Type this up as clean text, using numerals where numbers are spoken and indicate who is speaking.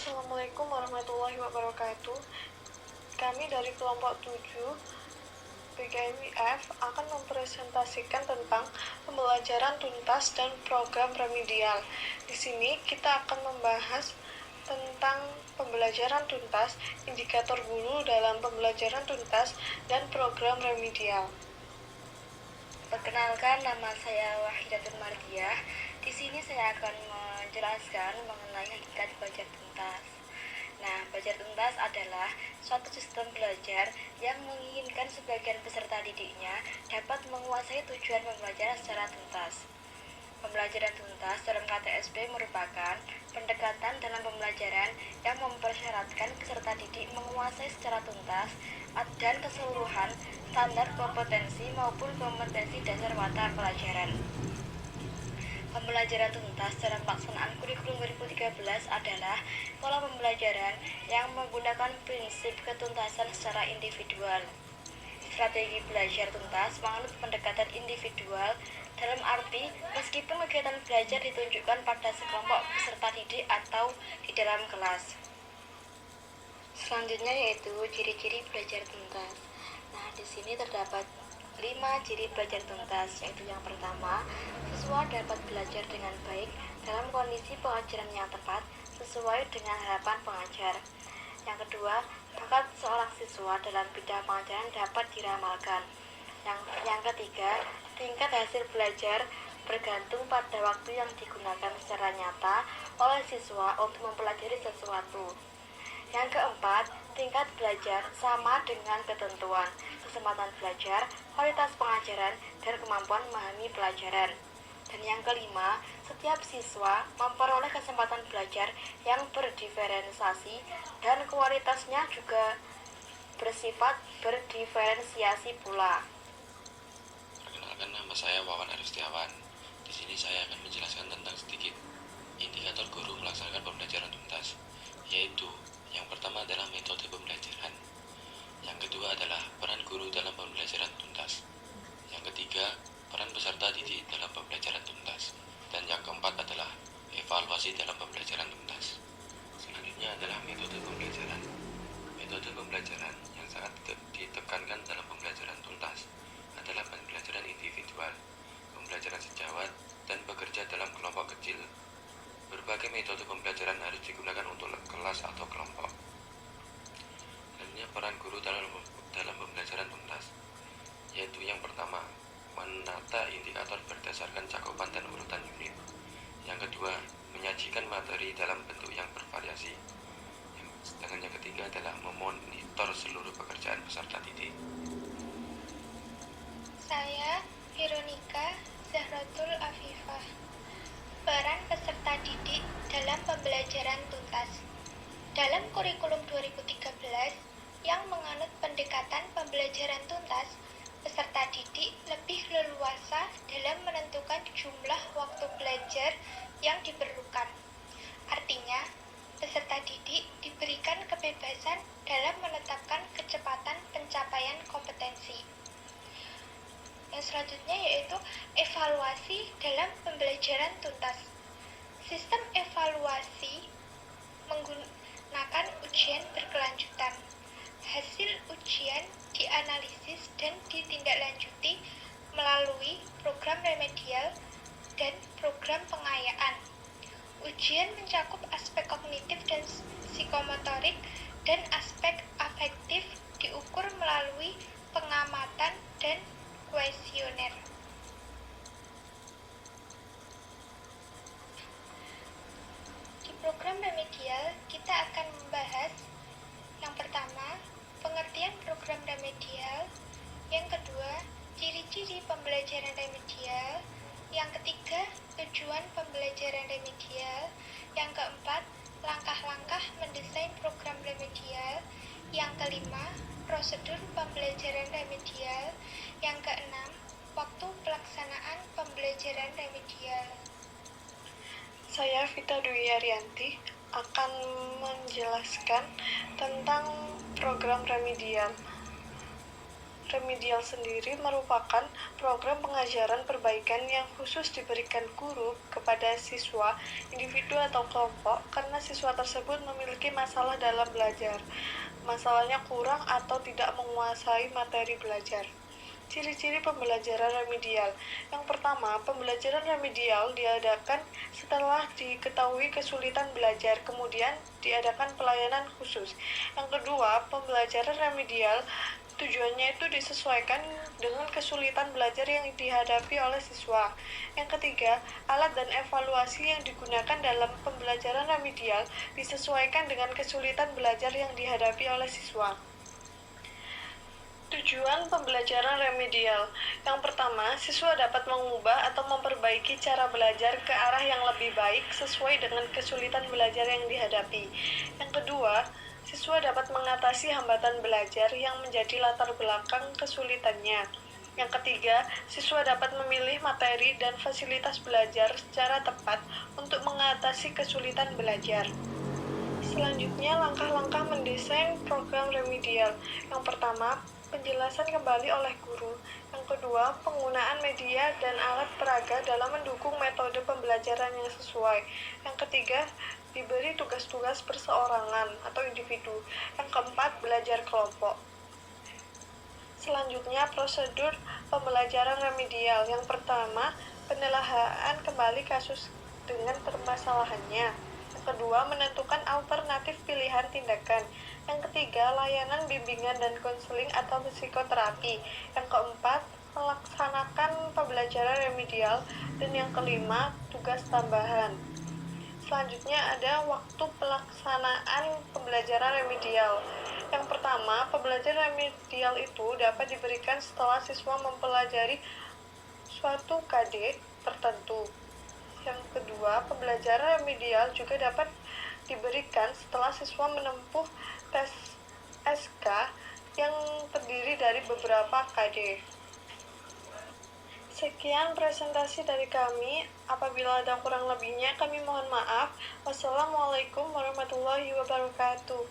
Speaker 1: Assalamualaikum warahmatullahi wabarakatuh. Kami dari kelompok 7 PKMIF akan mempresentasikan tentang pembelajaran tuntas dan program remedial. Di sini kita akan membahas tentang pembelajaran tuntas, indikator guru dalam pembelajaran tuntas, dan program remedial.
Speaker 2: Perkenalkan, nama saya Wahidatul Mardiah. Di sini saya akan menjelaskan mengenai hakikat belajar tuntas. Nah, belajar tuntas adalah suatu sistem belajar yang menginginkan sebagian peserta didiknya dapat menguasai tujuan pembelajaran secara tuntas. Pembelajaran tuntas dalam KTSP merupakan pendekatan dalam pembelajaran yang mempersyaratkan peserta didik menguasai secara tuntas dan keseluruhan standar kompetensi maupun kompetensi dasar mata pelajaran. Pembelajaran tuntas dalam pelaksanaan kurikulum 2013 adalah pola pembelajaran yang menggunakan prinsip ketuntasan secara individual. Strategi belajar tuntas menganut pendekatan individual dalam arti meskipun kegiatan belajar ditunjukkan pada sekelompok peserta didik atau di dalam kelas. Selanjutnya yaitu ciri-ciri belajar tuntas. Nah, di sini terdapat 5 ciri belajar tuntas, yaitu yang pertama, siswa dapat belajar dengan baik dalam kondisi pengajaran yang tepat sesuai dengan harapan pengajar. Yang kedua, bakat seorang siswa dalam bidang pengajaran dapat diramalkan. Yang ketiga, tingkat hasil belajar bergantung pada waktu yang digunakan secara nyata oleh siswa untuk mempelajari sesuatu. Yang keempat, tingkat belajar sama dengan ketentuan, kesempatan belajar, kualitas pengajaran, dan kemampuan memahami pelajaran. Dan yang kelima, setiap siswa memperoleh kesempatan belajar yang berdiferensiasi dan kualitasnya juga bersifat berdiferensiasi pula.
Speaker 3: Perkenalkan, nama saya Wawan Arif Setiawan. Di sini saya akan menjelaskan tentang sedikit indikator guru melaksanakan pembelajaran tuntas, yaitu yang pertama adalah metode pembelajaran, yang kedua adalah peran guru dalam pembelajaran tuntas, yang ketiga peran peserta didik dalam pembelajaran tuntas, dan yang keempat adalah evaluasi dalam pembelajaran tuntas. Selanjutnya adalah metode pembelajaran. Metode pembelajaran yang sangat ditekankan dalam pembelajaran tuntas adalah pembelajaran individual, pembelajaran sejawat, dan bekerja dalam kelompok kecil. Berbagai metode pembelajaran harus digunakan untuk kelas atau kelompok. Selanjutnya peran guru dalam pembelajaran tuntas, yaitu yang pertama, menata indikator berdasarkan cakupan dan urutan unit. Yang kedua, menyajikan materi dalam bentuk yang bervariasi. Sedangkan yang ketiga adalah memonitor seluruh pekerjaan peserta didik.
Speaker 4: Saya Veronica Zahratul Afifah. Peran peserta didik dalam pembelajaran tuntas. Dalam kurikulum 2013 yang menganut pendekatan pembelajaran tuntas, peserta didik lebih leluasa dalam menentukan jumlah waktu belajar yang diperlukan. Artinya, peserta didik diberikan kebebasan dalam menetapkan kecepatan pencapaian kompetensi. Yang selanjutnya yaitu evaluasi dalam pembelajaran tuntas. Sistem evaluasi menggunakan ujian berkelanjutan. Hasil ujian dianalisis dan ditindaklanjuti melalui program remedial dan program pengayaan. Ujian mencakup aspek kognitif dan psikomotorik dan aspek afektif diukur melalui pengamatan dan kuesioner. Di program remedial, kita akan membahas yang pertama, pengertian program remedial, yang kedua, ciri-ciri pembelajaran remedial, yang ketiga, tujuan pembelajaran remedial, yang keempat, langkah-langkah mendesain program remedial, yang kelima, prosedur pembelajaran remedial, yang keenam, waktu pelaksanaan pembelajaran remedial.
Speaker 1: Saya Vita Dwi Arianti akan menjelaskan tentang program remedial. remedial sendiri merupakan program pengajaran perbaikan yang khusus diberikan guru kepada siswa, individu atau kelompok karena siswa tersebut memiliki masalah dalam belajar. Masalahnya kurang atau tidak menguasai materi belajar. Ciri-ciri pembelajaran remedial. Yang pertama, pembelajaran remedial diadakan setelah diketahui kesulitan belajar, kemudian diadakan pelayanan khusus. Yang kedua, pembelajaran remedial tujuannya itu disesuaikan dengan kesulitan belajar yang dihadapi oleh siswa. Yang ketiga, alat dan evaluasi yang digunakan dalam pembelajaran remedial disesuaikan dengan kesulitan belajar yang dihadapi oleh siswa. Tujuan pembelajaran remedial. Yang pertama, siswa dapat mengubah atau memperbaiki cara belajar ke arah yang lebih baik sesuai dengan kesulitan belajar yang dihadapi. Yang kedua, siswa dapat mengatasi hambatan belajar yang menjadi latar belakang kesulitannya. Yang ketiga, siswa dapat memilih materi dan fasilitas belajar secara tepat untuk mengatasi kesulitan belajar. Selanjutnya, langkah-langkah mendesain program remedial. Yang pertama, penjelasan kembali oleh guru. Yang kedua, penggunaan media dan alat peraga dalam mendukung metode pembelajaran yang sesuai. Yang ketiga, diberi tugas-tugas perseorangan atau individu. Yang keempat, belajar kelompok. Selanjutnya, prosedur pembelajaran remedial. Yang pertama, penelaahan kembali kasus dengan permasalahannya. Yang kedua, menentukan alternatif pilihan tindakan. Yang ketiga, layanan bimbingan dan konseling atau psikoterapi. Yang keempat, melaksanakan pembelajaran remedial. Dan yang kelima, tugas tambahan. Selanjutnya ada waktu pelaksanaan pembelajaran remedial. Yang pertama, pembelajaran remedial itu dapat diberikan setelah siswa mempelajari suatu KD tertentu. Yang kedua, pembelajaran remedial juga dapat diberikan setelah siswa menempuh tes SK yang terdiri dari beberapa KD. Sekian presentasi dari kami. Apabila ada kurang lebihnya, kami mohon maaf. Wassalamualaikum warahmatullahi wabarakatuh.